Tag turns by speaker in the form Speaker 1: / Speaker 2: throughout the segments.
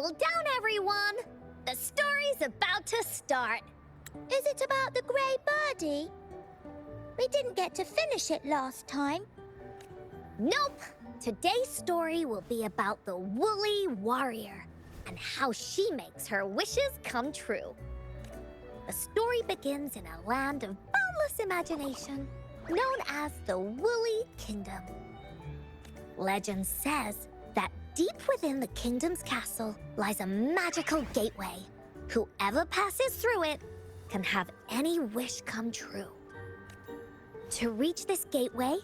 Speaker 1: Settle down, everyone! The story's about to start.
Speaker 2: Is it about the grey birdie? We didn't get to finish it last time.
Speaker 1: Nope! Today's story will be about the woolly warrior and how she makes her wishes come true. The story begins in a land of boundless imagination, known as the Woolly Kingdom. Legend says that deep within the kingdom's castle lies a magical gateway. Whoever passes through it can have any wish come true. To reach this gateway,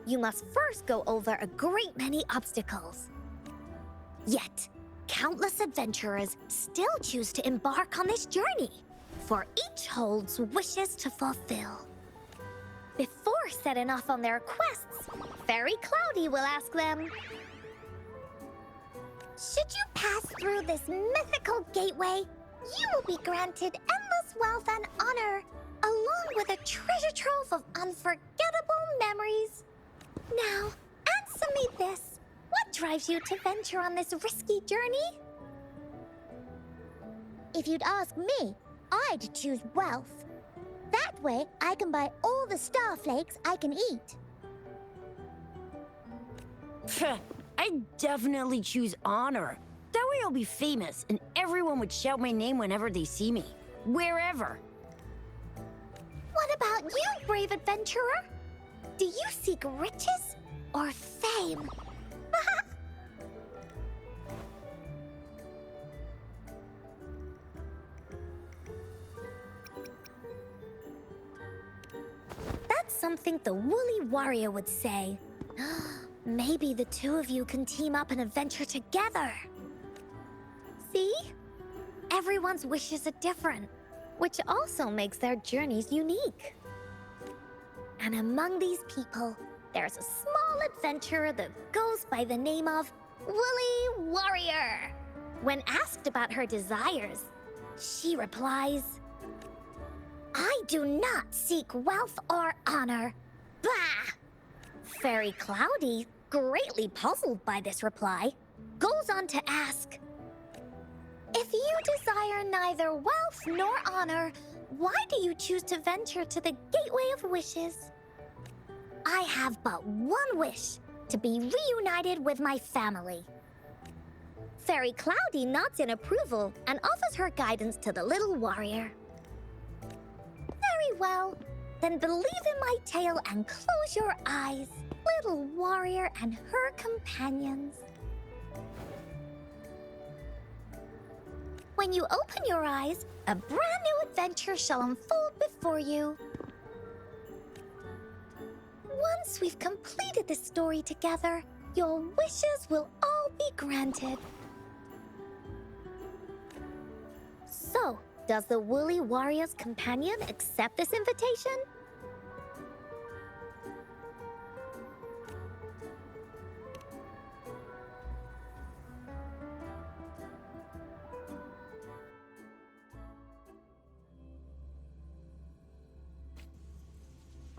Speaker 1: you must first go over a great many obstacles. Yet, countless adventurers still choose to embark on this journey, for each holds wishes to fulfill. Before setting off on their quests, Fairy Cloudy will ask them,
Speaker 2: should you pass through this mythical gateway, you will be granted endless wealth and honor, along with a treasure trove of unforgettable memories. Now, answer me this. What drives you to venture on this risky journey? If you'd ask me, I'd choose wealth. That way, I can buy all the starflakes I can eat.
Speaker 3: I'd definitely choose honor. That way I'll be famous, and everyone would shout my name whenever they see me. Wherever.
Speaker 2: What about you, brave adventurer? Do you seek riches or fame?
Speaker 1: that's something the woolly warrior would say. Maybe the two of you can team up and adventure together. See? Everyone's wishes are different, which also makes their journeys unique. And among these people, there's a small adventurer that goes by the name of Woolly Warrior. When asked about her desires, she replies, I do not seek wealth or honor. Bah! Fairy Cloudy, greatly puzzled by this reply, goes on to ask, if you desire neither wealth nor honor, why do you choose to venture to the Gateway of Wishes? I have but one wish, to be reunited with my family. Fairy Cloudy nods in approval and offers her guidance to the little warrior. Very well. Then believe in my tale and close your eyes, little warrior and her companions. When you open your eyes, a brand new adventure shall unfold before you. Once we've completed this story together, your wishes will all be granted. So, does the Woolly Warrior's companion accept this invitation?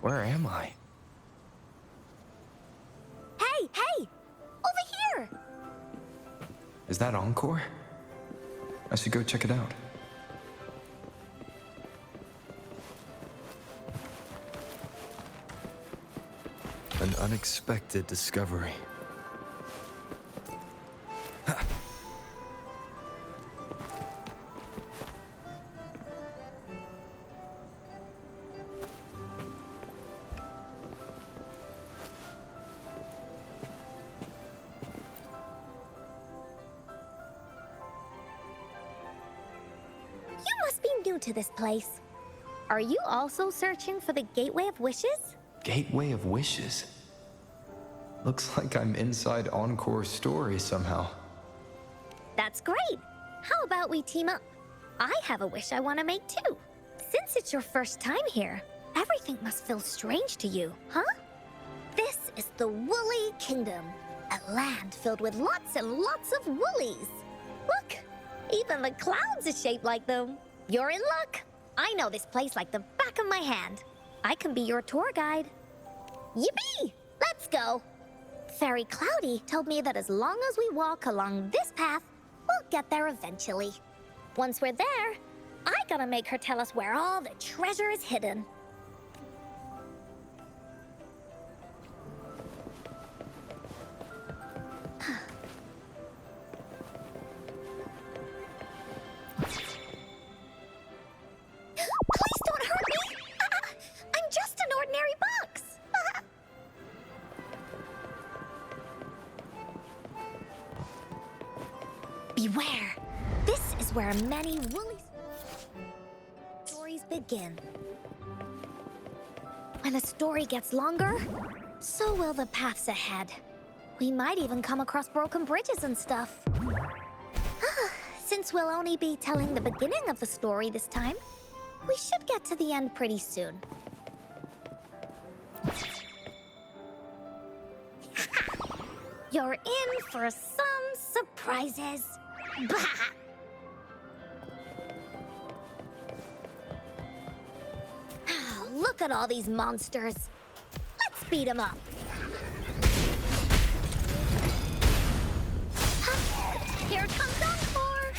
Speaker 4: Where am I?
Speaker 1: Hey! Over here!
Speaker 4: Is that Encore? I should go check it out. An unexpected discovery.
Speaker 1: You must be new to this place. Are you also searching for the Gateway of Wishes?
Speaker 4: Gateway of Wishes. Looks like I'm inside Encore's story somehow.
Speaker 1: That's great! How about we team up? I have a wish I want to make too. Since it's your first time here, everything must feel strange to you, huh? This is the Woolly Kingdom, a land filled with lots and lots of woolies. Look, even the clouds are shaped like them. You're in luck. I know this place like the back of my hand. I can be your tour guide. Yippee! Let's go! Fairy Cloudy told me that as long as we walk along this path, We'll get there eventually. Once we're there, I gotta make her tell us where all the treasure is hidden.
Speaker 2: Please don't hurt me! I'm just an ordinary box!
Speaker 1: Beware! This is where many woolly stories begin. When a story gets longer, so will the paths ahead. We might even come across broken bridges and stuff. Since we'll only be telling the beginning of the story this time, we should get to the end pretty soon.
Speaker 2: You're in for some surprises. Bah!
Speaker 1: Look at all these monsters. Let's beat them up.
Speaker 2: Here comes Encore!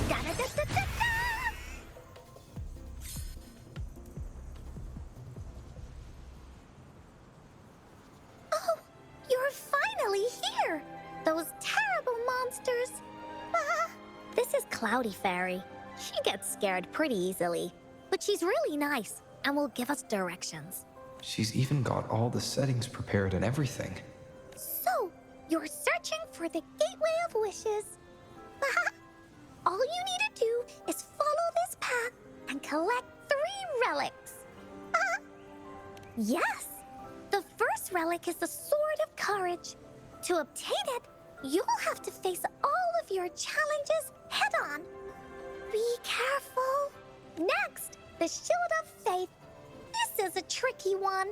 Speaker 1: Da-da-da-da-da-da!
Speaker 2: Oh, you're finally here! Those terrible monsters! Ah,
Speaker 1: This is Cloudy Fairy. She gets scared pretty easily, but she's really nice and will give us directions.
Speaker 4: She's even got all the settings prepared and everything.
Speaker 2: so, you're searching for the Gateway of Wishes. All you need to do is follow this path and collect 3 relics.
Speaker 1: Yes!
Speaker 2: The first relic is the Sword of Courage. To obtain it, you'll have to face all of your challenges head-on. Be careful. Next, the Shield of Faith. This is a tricky one,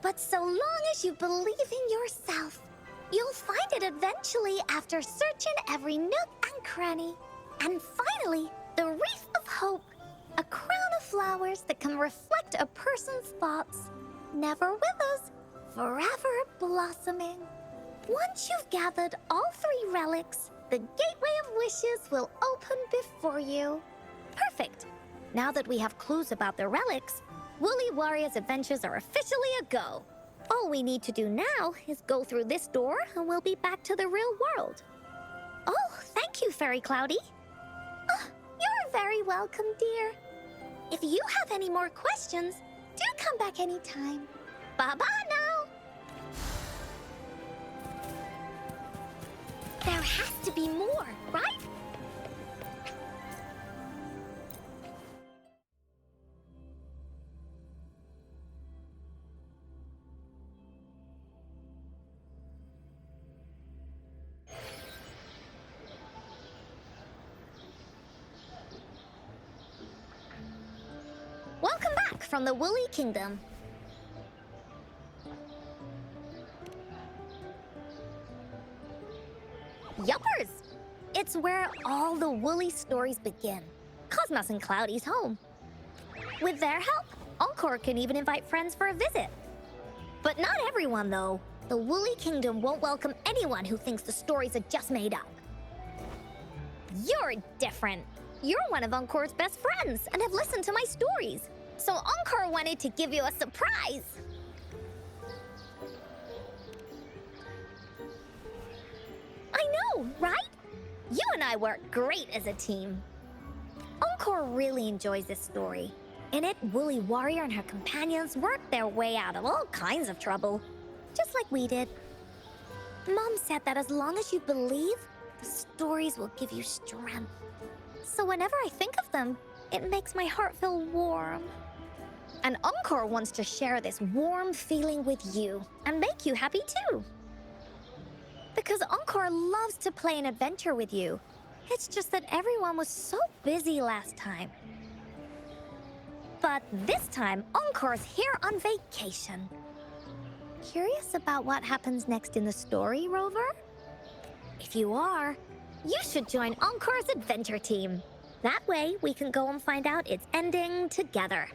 Speaker 2: but so long as you believe in yourself, you'll find it eventually after searching every nook and cranny. And finally, the Wreath of Hope, a crown of flowers that can reflect a person's thoughts. Never withers, forever blossoming. Once you've gathered all 3 relics, the Gateway of Wishes will open before you.
Speaker 1: Perfect! Now that we have clues about the relics, Woolly Warrior's adventures are officially a go. All we need to do now is go through this door and we'll be back to the real world. Oh, thank you, Fairy Cloudy.
Speaker 2: You're very welcome, dear. If you have any more questions, do come back anytime. Bye-bye now.
Speaker 1: There has to be more, right? Welcome back from the Woolly Kingdom. Yuppers! It's where all the woolly stories begin. Cosmos and Cloudy's home. With their help, Encore can even invite friends for a visit. But not everyone, though. The Woolly Kingdom won't welcome anyone who thinks the stories are just made up. You're different. You're one of Encore's best friends and have listened to my stories. So Encore wanted to give you a surprise. I know, right? You and I work great as a team. Encore really enjoys this story. In it, Woolly Warrior and her companions work their way out of all kinds of trouble, just like we did. Mom said that as long as you believe, the stories will give you strength. So whenever I think of them, it makes my heart feel warm. And Encore wants to share this warm feeling with you and make you happy too. Because Encore loves to play an adventure with you. It's just that everyone was so busy last time. But this time, Encore's here on vacation. Curious about what happens next in the story, Rover? If you are, you should join Encore's adventure team. That way, we can go and find out its ending together.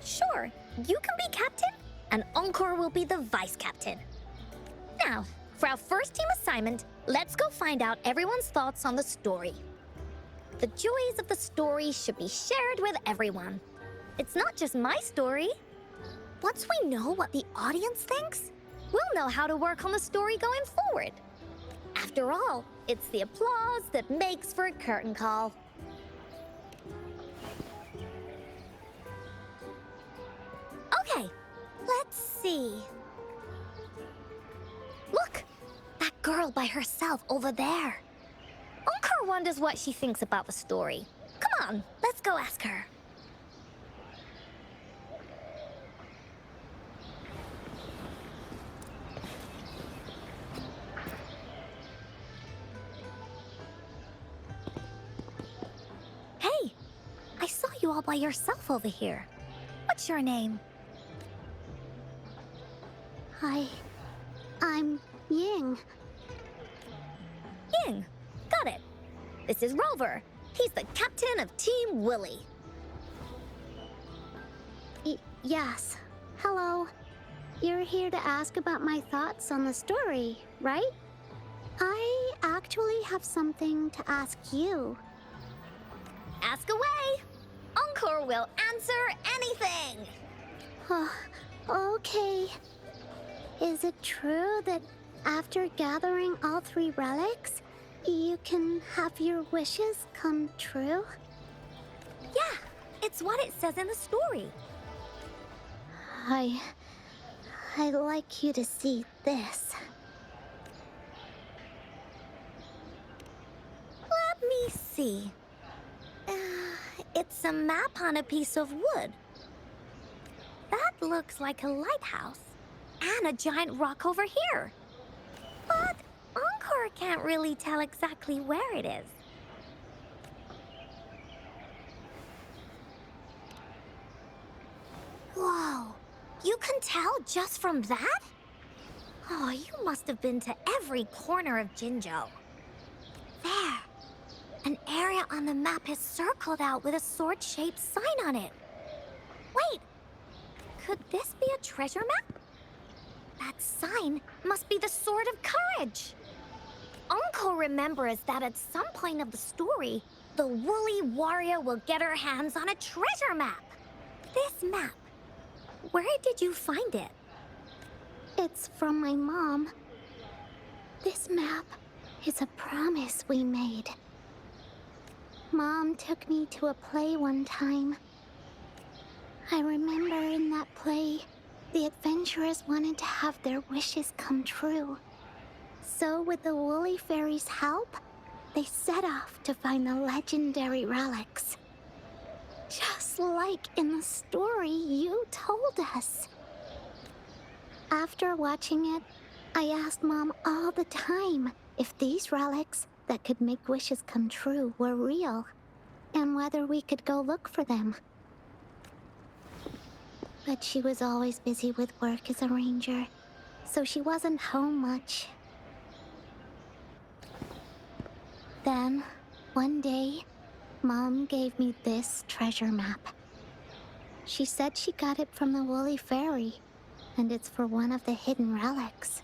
Speaker 1: Sure, you can be captain, and Encore will be the vice captain. Now, for our first team assignment, let's go find out everyone's thoughts on the story. The joys of the story should be shared with everyone. It's not just my story. Once we know what the audience thinks, we'll know how to work on the story going forward. After all, it's the applause that makes for a curtain call. Okay, let's see. Look, that girl by herself over there. Encore wonders what she thinks about the story. Come on, let's go ask her. Hey, I saw you all by yourself over here. What's your name?
Speaker 2: Hi, I'm Ying.
Speaker 1: Ying. Got it. This is Rover. He's the captain of Team Willy.
Speaker 2: Yes. Hello. You're here to ask about my thoughts on the story, right? I actually have something to ask you.
Speaker 1: Ask away. Encore will answer anything.
Speaker 2: Okay. Is it true that after gathering all 3 relics, you can have your wishes come true?
Speaker 1: Yeah, it's what it says in the story.
Speaker 2: I'd like you to see this.
Speaker 1: Let me see. It's a map on a piece of wood. That looks like a lighthouse. And a giant rock over here. But Encore can't really tell exactly where it is. Whoa, you can tell just from that? Oh, you must have been to every corner of Jinzhou. There, an area on the map is circled out with a sword-shaped sign on it. Wait, could this be a treasure map? That sign must be the Sword of Courage. Encore remembers that at some point of the story, the woolly warrior will get her hands on a treasure map. This map, where did you find it?
Speaker 2: It's from my mom. This map is a promise we made. Mom took me to a play one time. I remember in that play, the adventurers wanted to have their wishes come true. So with the Woolly Fairy's help, they set off to find the legendary relics. Just like in the story you told us. After watching it, I asked Mom all the time if these relics that could make wishes come true were real, and whether we could go look for them. But she was always busy with work as a ranger, so she wasn't home much. Then, one day, Mom gave me this treasure map. She said she got it from the Woolly Fairy, and it's for one of the hidden relics.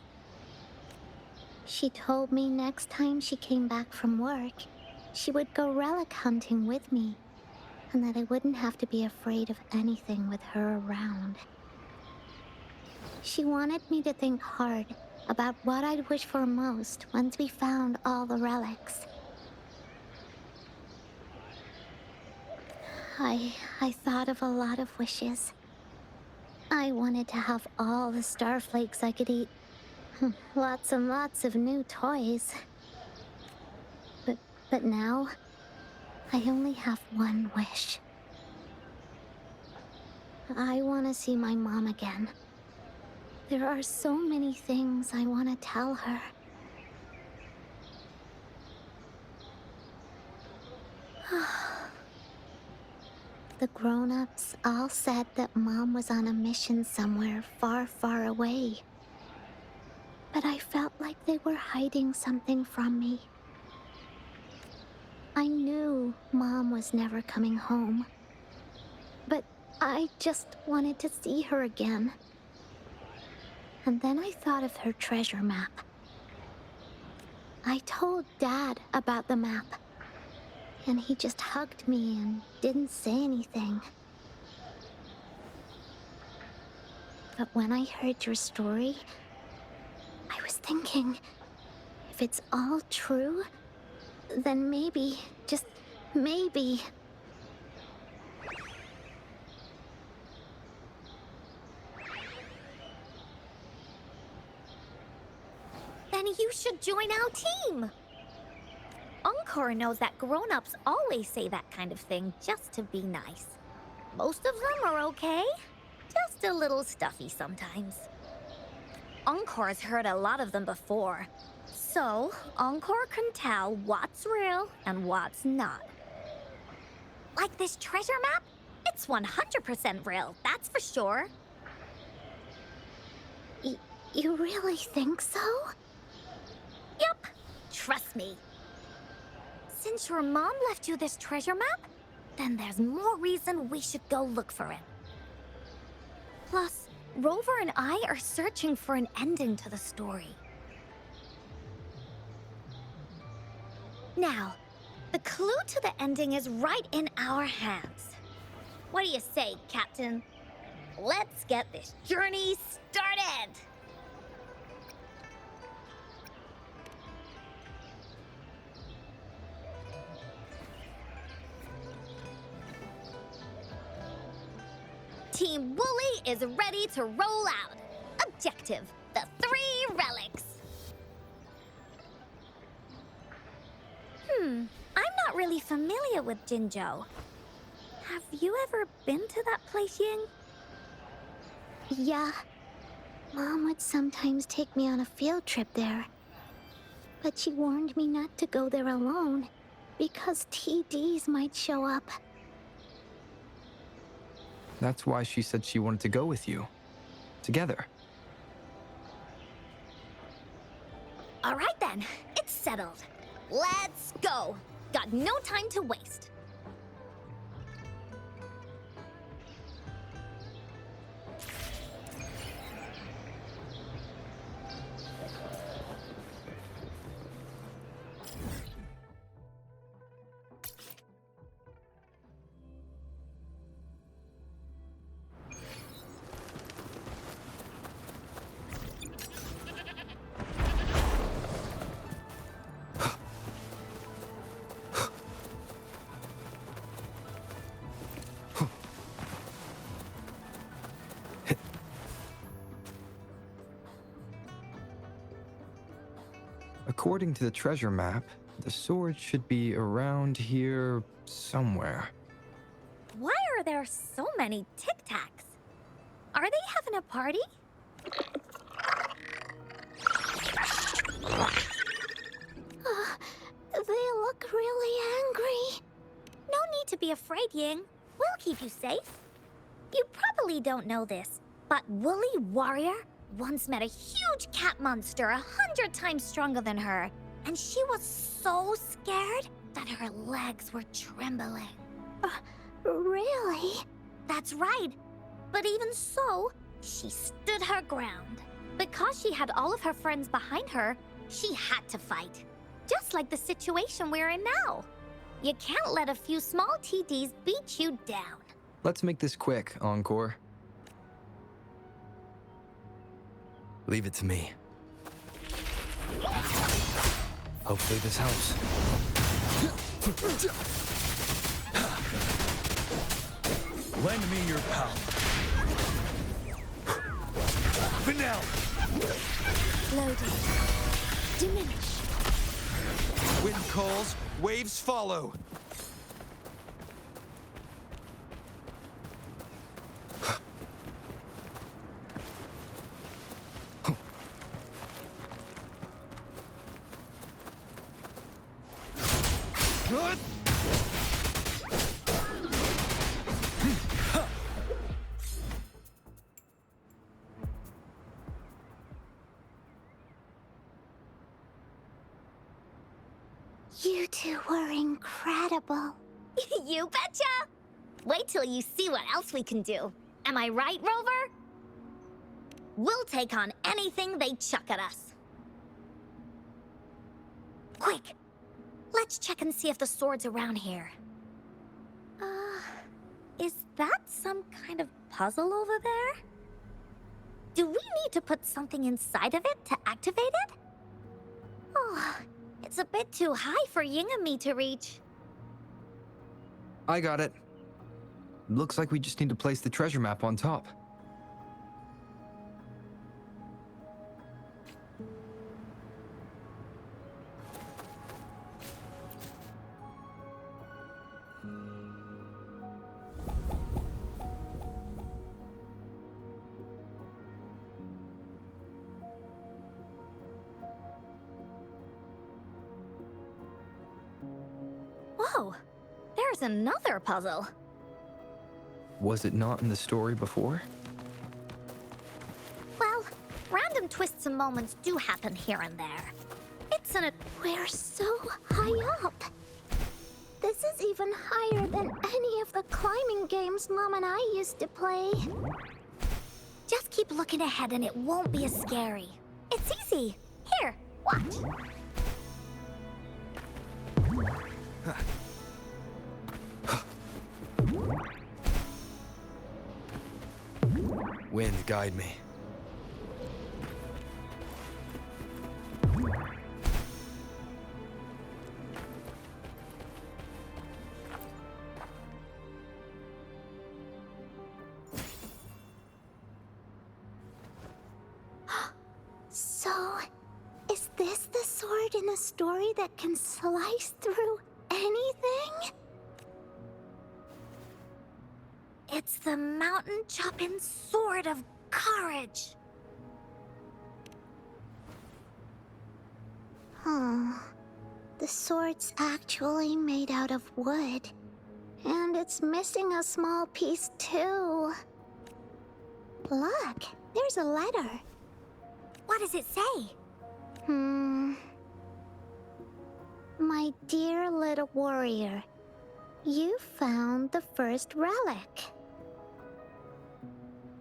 Speaker 2: She told me next time she came back from work, she would go relic hunting with me, and that I wouldn't have to be afraid of anything with her around. She wanted me to think hard about what I'd wish for most once we found all the relics. I thought of a lot of wishes. I wanted to have all the starflakes I could eat. Lots and lots of new toys. But now, I only have one wish. I want to see my mom again. There are so many things I want to tell her. The grown-ups all said that Mom was on a mission somewhere far, far away. but I felt like they were hiding something from me. I knew Mom was never coming home, but I just wanted to see her again. And then I thought of her treasure map. I told Dad about the map, and he just hugged me and didn't say anything. But when I heard your story, I was thinking, if it's all true, then maybe, just maybe,
Speaker 1: Then you should join our team. Encore knows that grown-ups always say that kind of thing just to be nice. Most of them are okay, just a little stuffy sometimes. Encore's heard a lot of them before, so Encore can tell what's real and what's not. Like this treasure map? It's 100% real, that's for sure.
Speaker 2: you really think so?
Speaker 1: Yup, trust me. Since your mom left you this treasure map, then there's more reason we should go look for it. Plus, Rover and I are searching for an ending to the story. Now, the clue to the ending is right in our hands. What do you say, Captain? Let's get this journey started! Team Wooly is ready to roll out. Objective, the 3 relics. I'm not really familiar with Jinzhou. Have you ever been to that place, Ying?
Speaker 2: Yeah. Mom would sometimes take me on a field trip there. But she warned me not to go there alone, because TDs might show up.
Speaker 4: That's why she said she wanted to go with you. Together.
Speaker 1: All right then, it's settled. Let's go. Got no time to waste.
Speaker 4: According to the treasure map, the sword should be around here somewhere.
Speaker 1: Why are there so many Tic Tacs? Are they having a party?
Speaker 2: They look really angry.
Speaker 1: No need to be afraid, Ying. We'll keep you safe. You probably don't know this, but Woolly Warrior once met a huge cat monster 100 times stronger than her, and she was so scared that her legs were trembling.
Speaker 2: Really?
Speaker 1: That's right. But even so, she stood her ground. Because she had all of her friends behind her, she had to fight. Just like the situation we're in now. You can't let a few small TDs beat you down.
Speaker 4: Let's make this quick, Encore.
Speaker 5: Leave it to me. Hopefully this helps. Lend me your power. Vanilla!
Speaker 1: Loaded. Diminish.
Speaker 5: Wind calls, waves follow.
Speaker 2: two were incredible.
Speaker 1: You betcha! Wait till you see what else we can do. Am I right, Rover? We'll take on anything they chuck at us. Quick! Let's check and see if the sword's around here. Is that some kind of puzzle over there? Do we need to put something inside of it to activate it? Oh, it's a bit too high for Ying and me to reach.
Speaker 4: I got it. Looks like we just need to place the treasure map on top.
Speaker 1: Whoa, there's another puzzle.
Speaker 4: Was it not in the story before?
Speaker 1: Well, random twists and moments do happen here and there. It's an...
Speaker 2: We're so high up. This is even higher than any of the climbing games Mom and I used to play.
Speaker 1: Just keep looking ahead and it won't be as scary. It's easy. Here, watch.
Speaker 5: Wind, guide me.
Speaker 2: So, is this the sword in a story that can slice through anything?
Speaker 1: It's the mountain chopping sword of courage.
Speaker 2: Huh. The sword's actually made out of wood. And it's missing a small piece too. Look, there's a letter.
Speaker 1: What does it say?
Speaker 2: My dear little warrior, you found the first relic.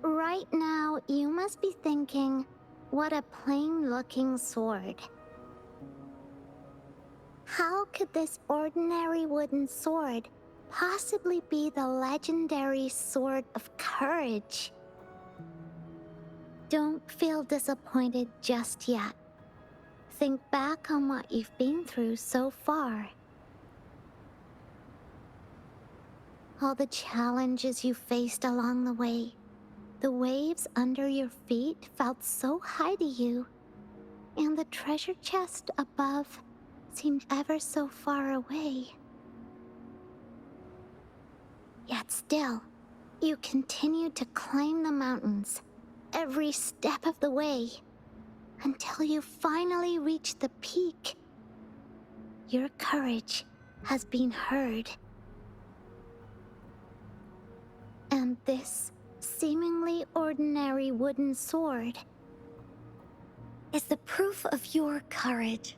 Speaker 2: Right now, you must be thinking, what a plain-looking sword. How could this ordinary wooden sword possibly be the legendary sword of courage? Don't feel disappointed just yet. Think back on what you've been through so far. All the challenges you faced along the way. The waves under your feet felt so high to you, and the treasure chest above seemed ever so far away. Yet still, you continued to climb the mountains, every step of the way, until you finally reached the peak. Your courage has been heard. And this seemingly ordinary wooden sword
Speaker 1: Is the proof of your courage.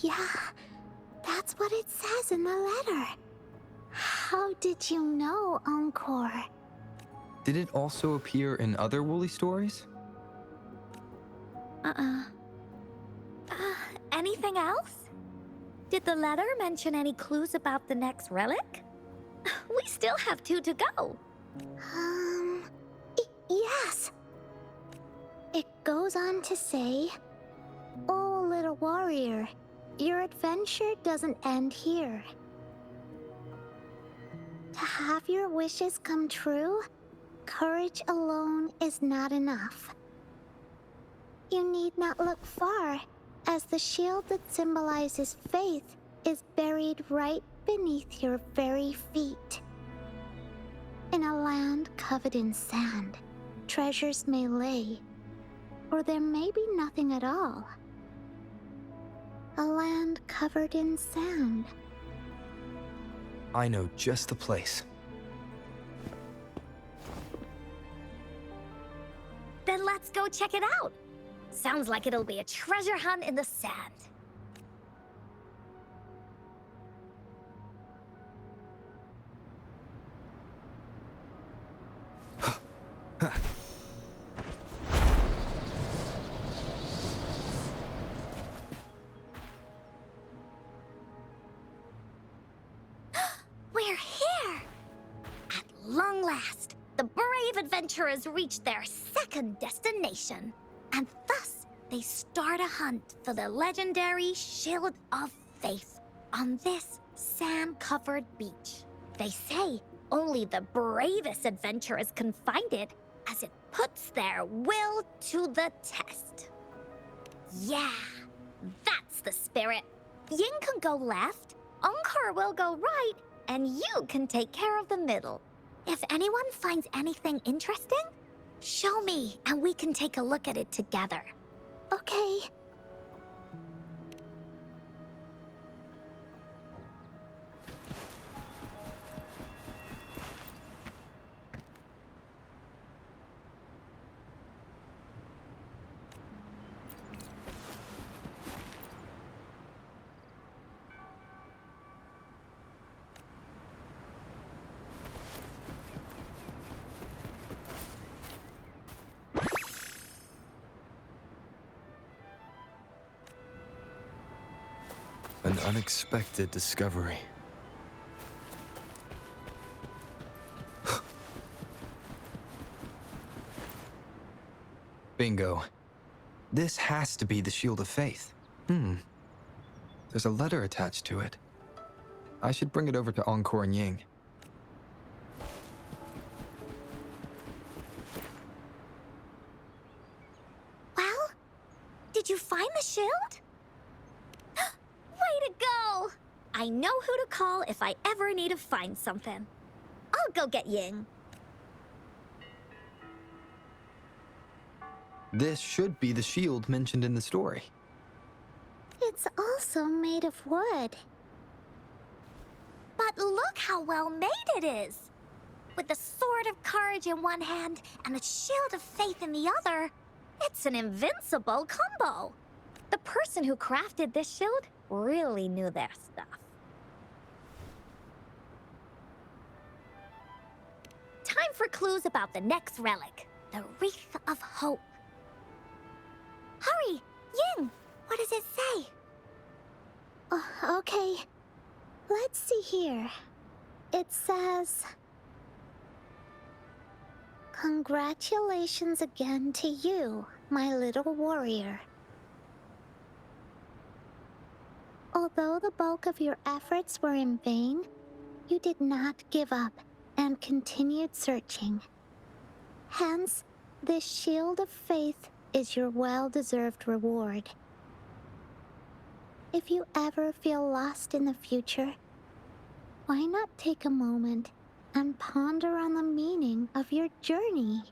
Speaker 2: Yeah, that's what it says in the letter. How did you know, Encore?
Speaker 4: Did it also appear in other Woolly stories?
Speaker 1: Anything else? Did the letter mention any clues about the next relic? We still have 2 to go.
Speaker 2: Yes. It goes on to say, "Oh, little warrior, your adventure doesn't end here. To have your wishes come true, courage alone is not enough. You need not look far, as the shield that symbolizes faith is buried right beneath your very feet. In a land covered in sand, treasures may lay, or there may be nothing at all. A land covered in sand."
Speaker 4: I know just the place.
Speaker 1: Then let's go check it out. Sounds like it'll be a treasure hunt in the sand.
Speaker 2: We're here!
Speaker 1: At long last, the brave adventurers reach their second destination. And thus, they start a hunt for the legendary Shield of Faith on this sand-covered beach. They say only the bravest adventurers can find it, as it puts their will to the test. Yeah, that's the spirit. Ying can go left, Encore will go right, and you can take care of the middle. If anyone finds anything interesting, show me and we can take a look at it together.
Speaker 2: Okay.
Speaker 5: An unexpected discovery.
Speaker 4: Bingo. This has to be the Shield of Faith. There's a letter attached to it. I should bring it over to Encore and Ying.
Speaker 1: Well, did you find the shield? Way to go! I know who to call if I ever need to find something. I'll go get Ying.
Speaker 4: This should be the shield mentioned in the story.
Speaker 2: It's also made of wood.
Speaker 1: But look how well made it is! With the Sword of Courage in one hand and the Shield of Faith in the other, it's an invincible combo. The person who crafted this shield really knew their stuff. Time for clues about the next relic, the Wreath of Hope. Hurry! Ying! What does it say?
Speaker 2: Okay. Let's see here. It says... Congratulations again to you, my little warrior. Although the bulk of your efforts were in vain, you did not give up and continued searching. Hence, this Shield of Faith is your well-deserved reward. If you ever feel lost in the future, why not take a moment and ponder on the meaning of your journey?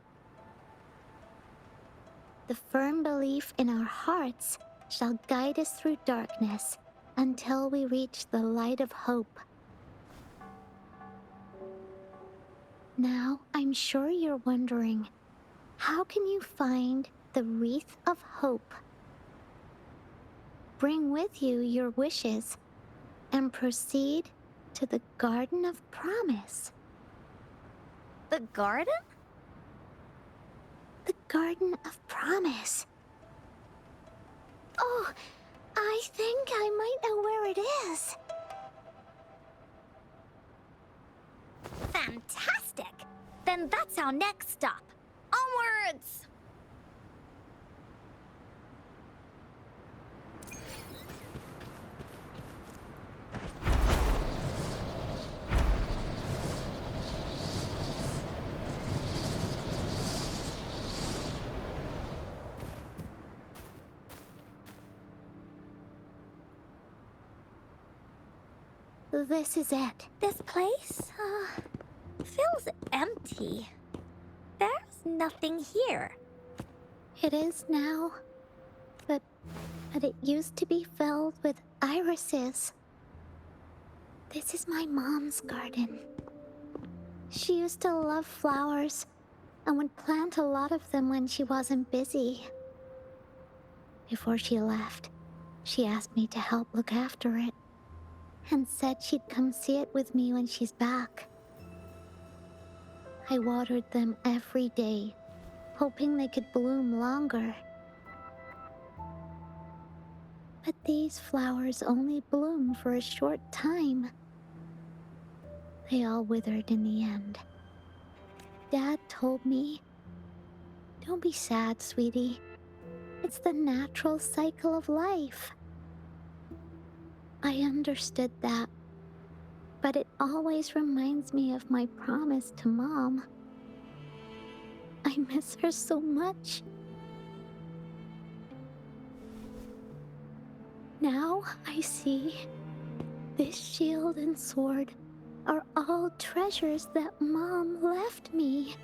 Speaker 2: The firm belief in our hearts shall guide us through darkness until we reach the light of hope. Now, I'm sure you're wondering, how can you find the Wreath of Hope? Bring with you your wishes and proceed to the Garden of Promise.
Speaker 1: The garden?
Speaker 2: The Garden of Promise. Oh, I think I might know where it is.
Speaker 1: Fantastic! Then that's our next stop. Onwards!
Speaker 2: This is it.
Speaker 1: This place, feels empty. There's nothing here.
Speaker 2: It is now. But it used to be filled with irises. This is my mom's garden. She used to love flowers and would plant a lot of them when she wasn't busy. before she left, she asked me to help look after it, and said she'd come see it with me when she's back. I watered them every day, hoping they could bloom longer. But these flowers only bloom for a short time. They all withered in the end. Dad told me, "Don't be sad, sweetie. It's the natural cycle of life." I understood that, but it always reminds me of my promise to Mom. I miss her so much. Now I see this shield and sword are all treasures that Mom left me.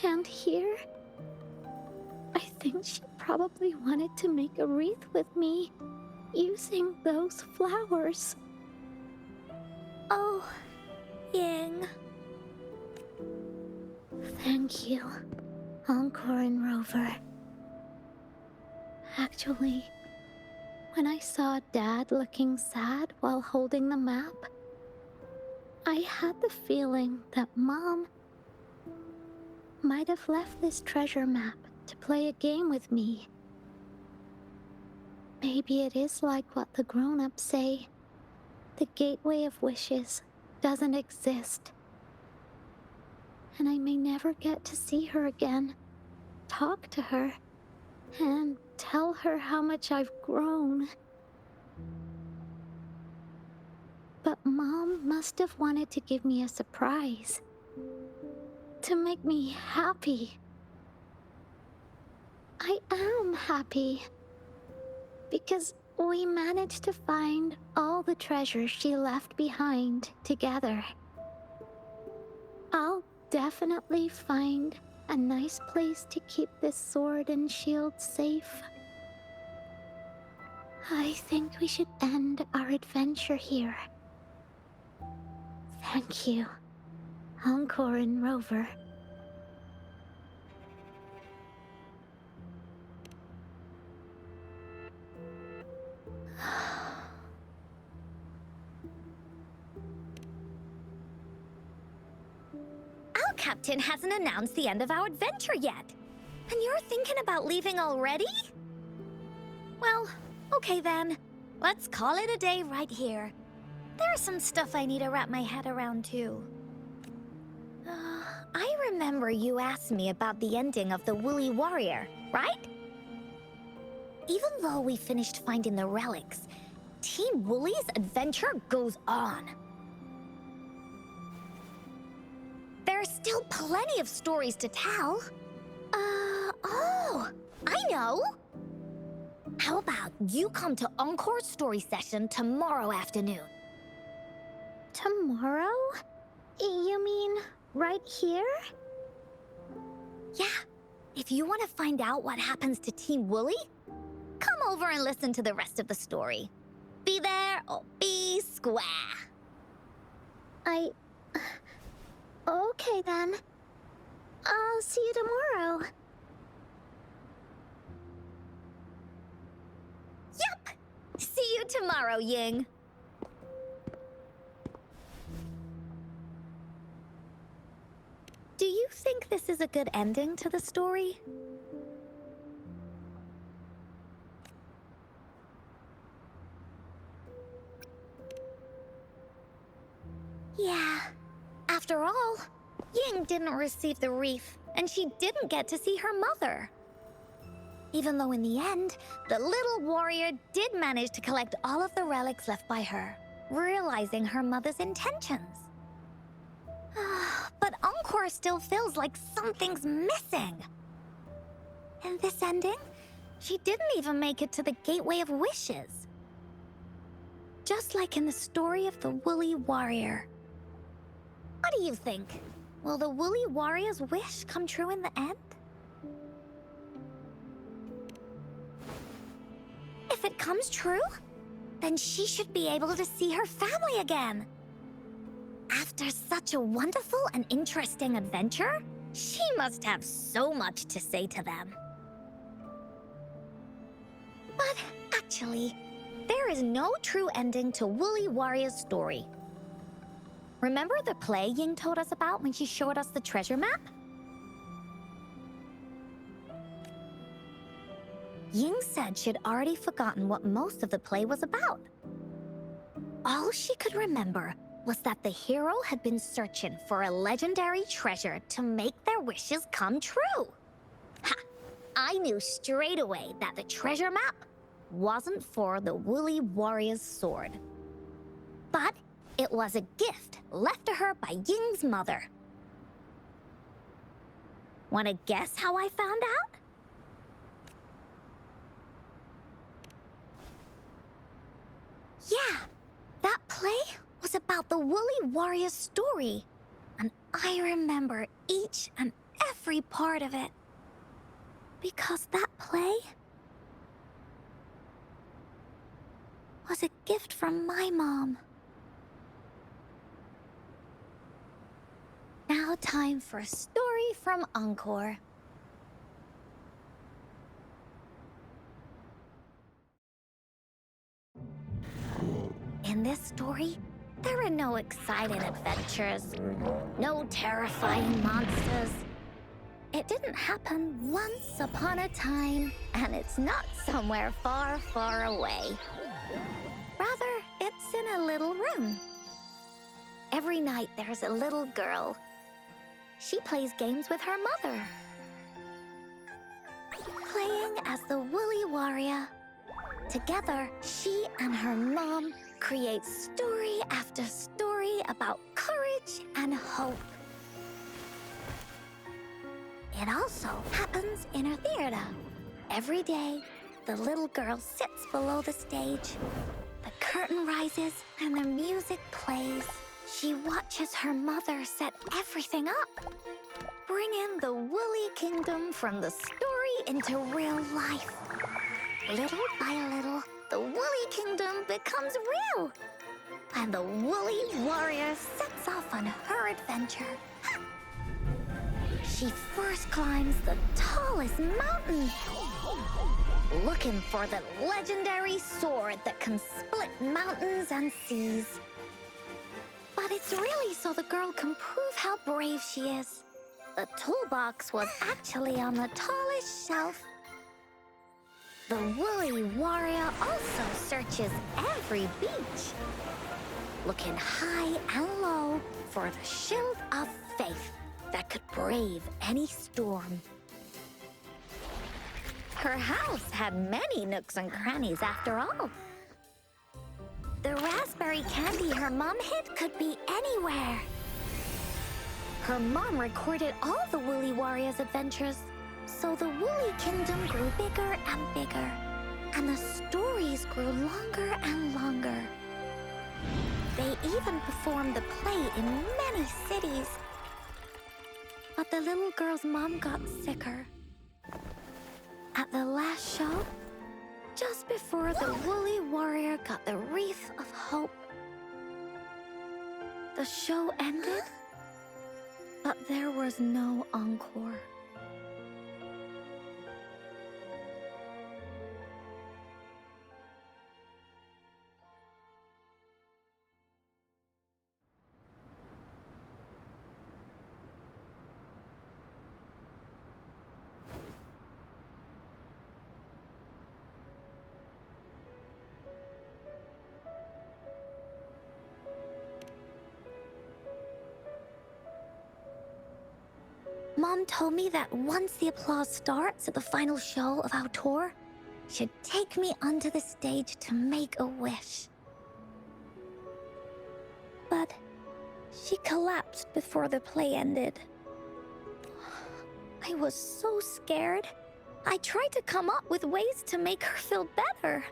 Speaker 2: And here, I think she probably wanted to make a wreath with me using those flowers.
Speaker 1: Oh, Ying.
Speaker 2: Thank you, Encore and Rover. Actually, when I saw Dad looking sad while holding the map, I had the feeling that Mom might have left this treasure map to play a game with me. Maybe it is like what the grown-ups say. The Gateway of Wishes doesn't exist. And I may never get to see her again, talk to her, and tell her how much I've grown. But Mom must have wanted to give me a surprise. To make me happy. I am happy. Because we managed to find all the treasures she left behind together. I'll definitely find a nice place to keep this sword and shield safe. I think we should end our adventure here. Thank you, Encore and Rover.
Speaker 1: Our captain hasn't announced the end of our adventure yet. And you're thinking about leaving already? Well, okay then. Let's call it a day right here. There's some stuff I need to wrap my head around too. I remember you asked me about the ending of the Woolly Warrior, right? Even though we finished finding the relics, Team Woolly's adventure goes on. There's still plenty of stories to tell. Oh, I know! How about you come to Encore's story session tomorrow afternoon?
Speaker 2: Tomorrow? You mean right here?
Speaker 1: Yeah, if you want to find out what happens to Team Woolly, come over and listen to the rest of the story. Be there or be square.
Speaker 2: Okay then. I'll see you tomorrow.
Speaker 1: Yep! See you tomorrow, Ying. Do you think this is a good ending to the story? Yeah. After all, Ying didn't receive the wreath, and she didn't get to see her mother. Even though in the end, the little warrior did manage to collect all of the relics left by her, realizing her mother's intentions. But Encore still feels like something's missing. In this ending, she didn't even make it to the Gateway of Wishes. Just like in the story of the Woolly Warrior. What do you think? Will the Woolly Warrior's wish come true in the end? If it comes true, then she should be able to see her family again. After such a wonderful and interesting adventure, she must have so much to say to them. But actually, there is no true ending to Woolly Warrior's story. Remember the play Ying told us about when she showed us the treasure map? Ying said she'd already forgotten what most of the play was about. All she could remember was that the hero had been searching for a legendary treasure to make their wishes come true. Ha! I knew straight away that the treasure map wasn't for the Woolly Warrior's sword. But it was a gift left to her by Ying's mother. Wanna guess how I found out? Yeah, that play was about the Woolly Warrior's story, and I remember each and every part of it. Because that play was a gift from my mom. Now time for a story from Encore. In this story, there are no exciting adventures, no terrifying monsters. It didn't happen once upon a time, and it's not somewhere far, far away. Rather, it's in a little room. Every night there's a little girl. She plays games with her mother, playing as the Woolly Warrior. Together, she and her mom create story after story about courage and hope. It also happens in her theater. Every day, the little girl sits below the stage. The curtain rises and the music plays. She watches her mother set everything up, bringing the Woolly Kingdom from the story into real life. Little by little, the Woolly Kingdom becomes real, and the Woolly Warrior sets off on her adventure. She first climbs the tallest mountain, looking for the legendary sword that can split mountains and seas. But it's really so the girl can prove how brave she is. The toolbox was actually on the tallest shelf. The Woolly Warrior also searches every beach, looking high and low for the shield of faith that could brave any storm. Her house had many nooks and crannies after all. The raspberry candy her mom hid could be anywhere. Her mom recorded all the Woolly Warrior's adventures, so the Woolly Kingdom grew bigger and bigger, and the stories grew longer and longer. They even performed the play in many cities. But the little girl's mom got sicker. At the last show, just before the Woolly Warrior got the wreath of hope, the show ended, but there was no encore. Mom told me that once the applause starts at the final show of our tour, she'd take me onto the stage to make a wish. But she collapsed before the play ended. I was so scared. I tried to come up with ways to make her feel better.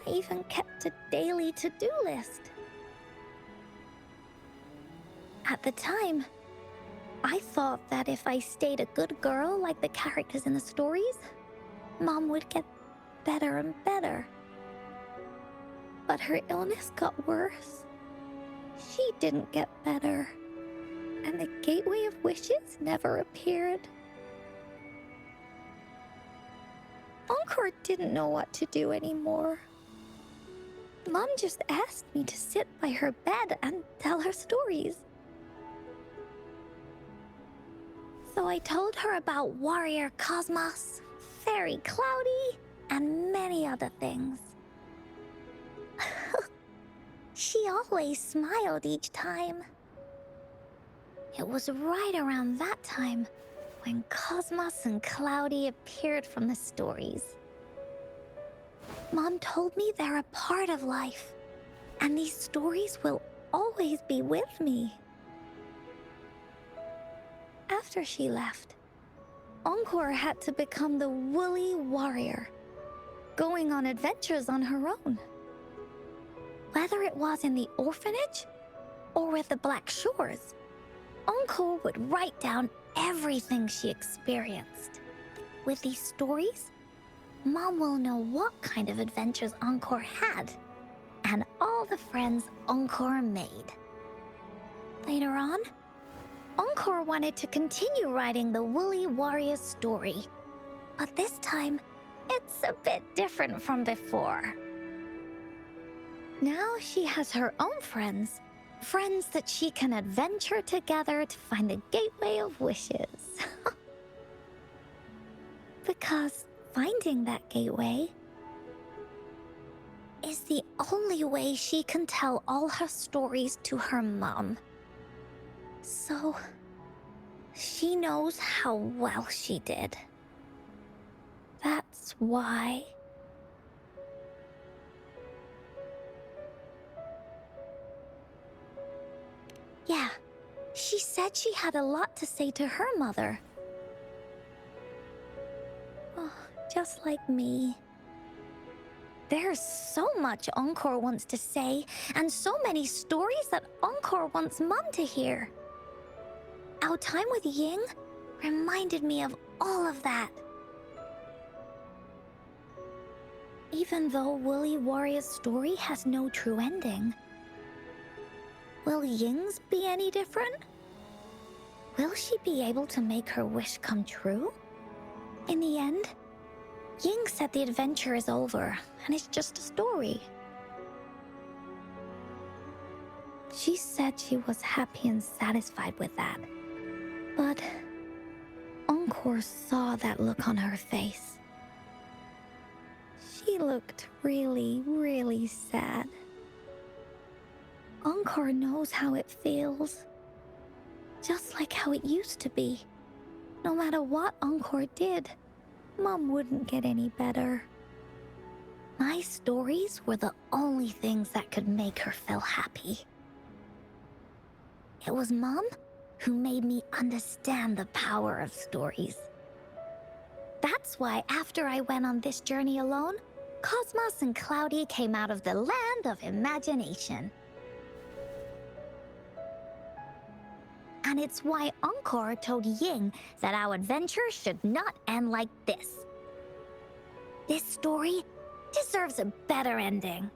Speaker 1: I even kept a daily to-do list. At the time, I thought that if I stayed a good girl like the characters in the stories, Mom would get better and better. But her illness got worse. She didn't get better, and the Gateway of Wishes never appeared. Encore didn't know what to do anymore. Mom just asked me to sit by her bed and tell her stories. So I told her about Warrior Cosmos, Fairy Cloudy, and many other things. She always smiled each time. It was right around that time when Cosmos and Cloudy appeared from the stories. Mom told me they're a part of life, and these stories will always be with me. After she left, Encore had to become the woolly warrior, going on adventures on her own. Whether it was in the orphanage or with the Black Shores, Encore would write down everything she experienced. With these stories, Mom will know what kind of adventures Encore had and all the friends Encore made. Later on, Encore wanted to continue writing the Woolly Warrior story, but this time, it's a bit different from before. Now she has her own friends that she can adventure together to find the Gateway of Wishes. Because finding that gateway is the only way she can tell all her stories to her mom. So, she knows how well she did. That's why. Yeah, she said she had a lot to say to her mother. Oh, just like me. There's so much Encore wants to say, and so many stories that Encore wants Mom to hear. Our time with Ying reminded me of all of that. Even though Woolly Warrior's story has no true ending, will Ying's be any different? Will she be able to make her wish come true? In the end, Ying said the adventure is over, and it's just a story. She said she was happy and satisfied with that. But Encore saw that look on her face. She looked really, really sad. Encore knows how it feels. Just like how it used to be. No matter what Encore did, Mom wouldn't get any better. My stories were the only things that could make her feel happy. It was Mom who made me understand the power of stories. That's why after I went on this journey alone, Cosmos and Cloudy came out of the land of imagination. And it's why Encore told Ying that our adventure should not end like this. This story deserves a better ending.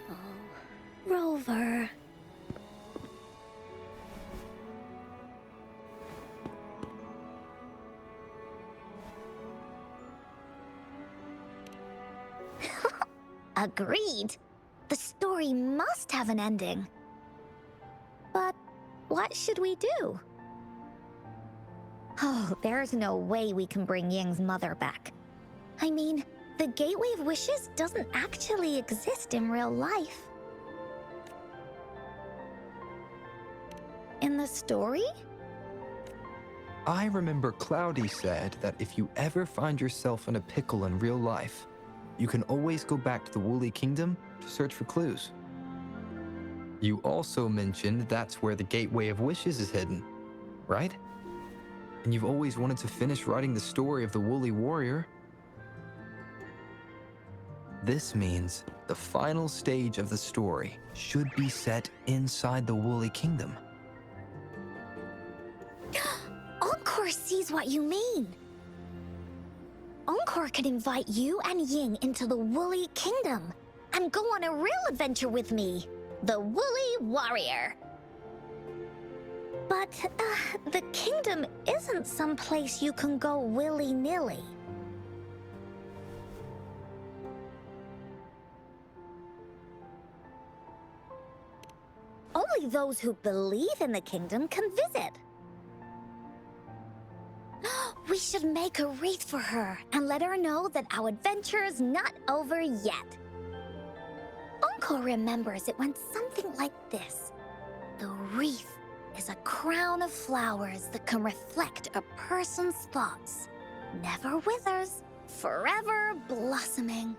Speaker 1: Oh, Rover. Agreed. The story must have an ending. But what should we do? Oh, there's no way we can bring Ying's mother back. I mean, the Gateway of Wishes doesn't actually exist in real life. In the story?
Speaker 4: I remember Cloudy said that if you ever find yourself in a pickle in real life, you can always go back to the Woolly Kingdom to search for clues. You also mentioned that's where the Gateway of Wishes is hidden, right? And you've always wanted to finish writing the story of the Woolly Warrior. This means the final stage of the story should be set inside the Woolly Kingdom.
Speaker 1: Encore sees what you mean. Encore could invite you and Ying into the Woolly Kingdom and go on a real adventure with me. the Woolly Warrior. But, the kingdom isn't some place you can go willy-nilly. Only those who believe in the kingdom can visit. We should make a wreath for her and let her know that our adventure is not over yet. Encore remembers it went something like this. The wreath is a crown of flowers that can reflect a person's thoughts. Never withers, forever blossoming.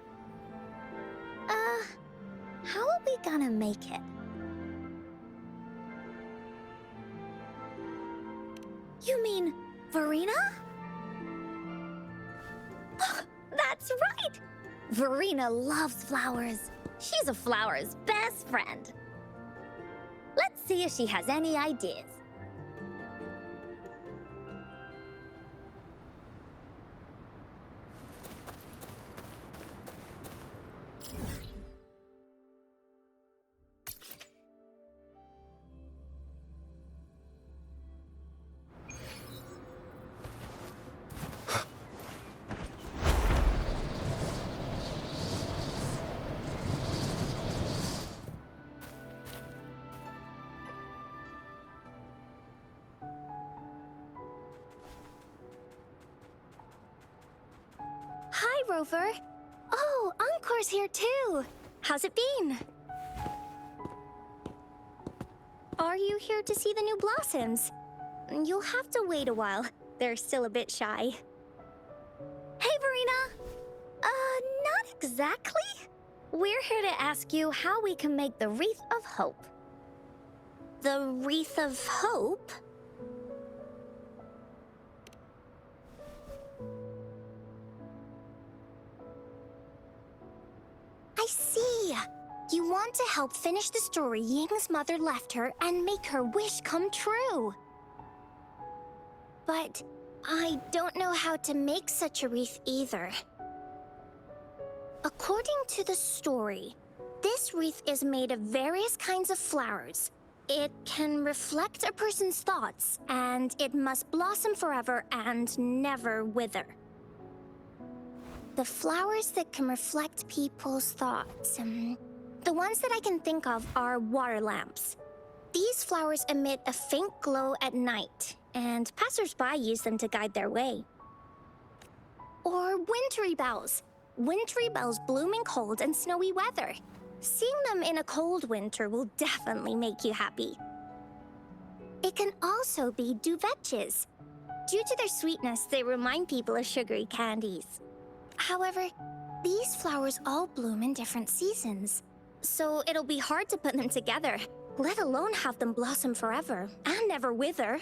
Speaker 1: How are we gonna make it? You mean Verena? That's right! Verena loves flowers. She's a flower's best friend. Let's see if she has any ideas.
Speaker 2: Hi, Rover. Oh, Encore's here too. How's it been? Are you here to see the new blossoms? You'll have to wait a while. They're still a bit shy.
Speaker 1: Hey, Verena! Not exactly. We're here to ask you how we can make the Wreath of Hope.
Speaker 2: The Wreath of Hope? I see. You want to help finish the story Ying's mother left her and make her wish come true. But I don't know how to make such a wreath either. According to the story, this wreath is made of various kinds of flowers. It can reflect a person's thoughts, and it must blossom forever and never wither. The flowers that can reflect people's thoughts, the ones that I can think of are water lamps. These flowers emit a faint glow at night, and passers-by use them to guide their way. Or wintry bells. Wintry bells bloom in cold and snowy weather. Seeing them in a cold winter will definitely make you happy. It can also be duvetches. Due to their sweetness, they remind people of sugary candies. However, these flowers all bloom in different seasons, so it'll be hard to put them together, let alone have them blossom forever and never wither.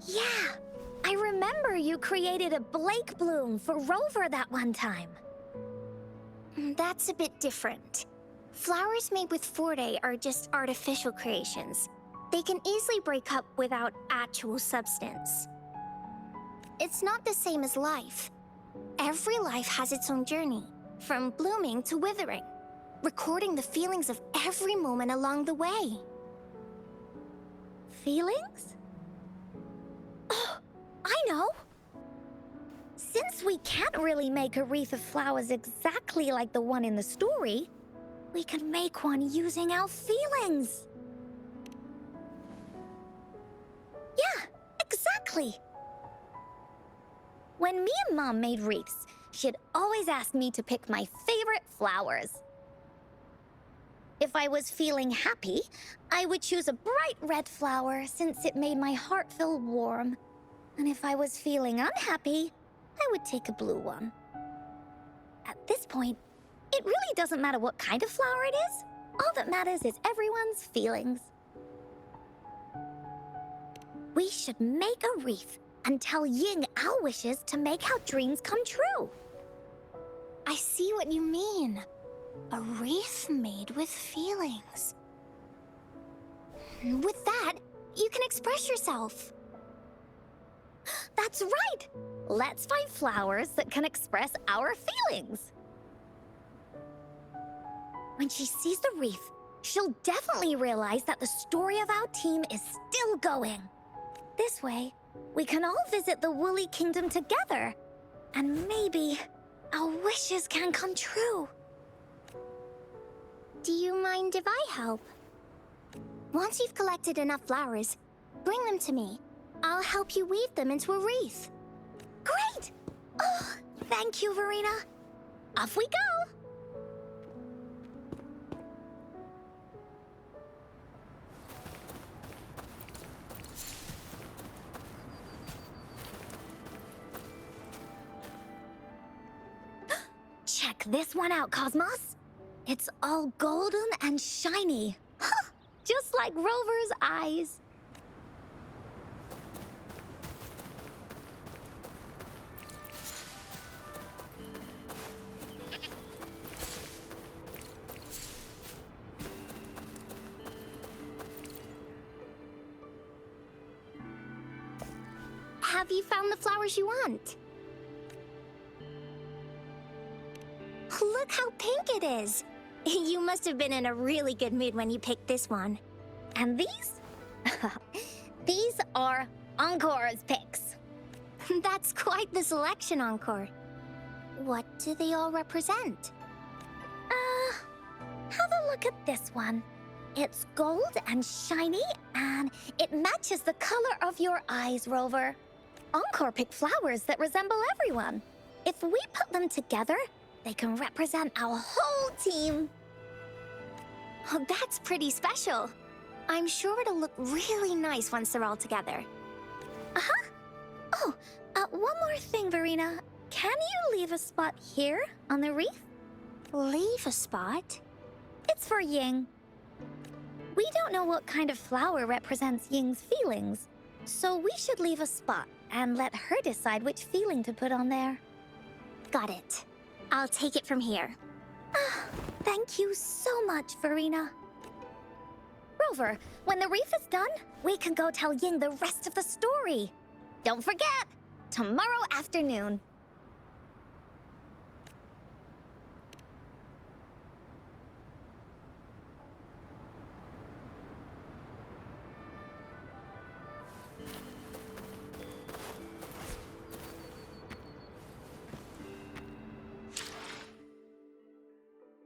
Speaker 1: Yeah, I remember you created a Blake bloom for Rover that one time.
Speaker 2: That's a bit different. Flowers made with Forte are just artificial creations. They can easily break up without actual substance. It's not the same as life. Every life has its own journey, from blooming to withering, recording the feelings of every moment along the way.
Speaker 1: Feelings? Oh, I know! Since we can't really make a wreath of flowers exactly like the one in the story, we can make one using our feelings. Yeah, exactly! When me and Mom made wreaths, she'd always ask me to pick my favorite flowers. If I was feeling happy, I would choose a bright red flower since it made my heart feel warm. And if I was feeling unhappy, I would take a blue one. At this point, it really doesn't matter what kind of flower it is. All that matters is everyone's feelings. We should make a wreath and tell Ying our wishes to make our dreams come true.
Speaker 2: I see what you mean. A wreath made with feelings. With that, you can express yourself.
Speaker 1: That's right! Let's find flowers that can express our feelings. When she sees the wreath, she'll definitely realize that the story of our team is still going. This way, we can all visit the Woolly Kingdom together. And maybe our wishes can come true.
Speaker 2: Do you mind if I help? Once you've collected enough flowers, bring them to me. I'll help you weave them into a wreath.
Speaker 1: Great! Oh, thank you, Verena. Off we go! Check this one out, Cosmos. It's all golden and shiny. Just like Rover's eyes.
Speaker 2: Have you found the flowers you want? Look how pink it is! You must have been in a really good mood when you picked this one.
Speaker 1: And these? These are Encore's picks.
Speaker 2: That's quite the selection, Encore. What do they all represent?
Speaker 1: Have a look at this one. It's gold and shiny, and it matches the color of your eyes, Rover. Encore picked flowers that resemble everyone. If we put them together, they can represent our whole team.
Speaker 2: Oh, that's pretty special. I'm sure it'll look really nice once they're all together.
Speaker 1: Uh-huh. Oh, one more thing, Verena. Can you leave a spot here on the wreath?
Speaker 2: Leave a spot?
Speaker 1: It's for Ying. We don't know what kind of flower represents Ying's feelings, so we should leave a spot and let her decide which feeling to put on there.
Speaker 2: Got it. I'll take it from here.
Speaker 1: Thank you so much, Verena. Rover, when the wreath is done, we can go tell Ying the rest of the story. Don't forget, tomorrow afternoon.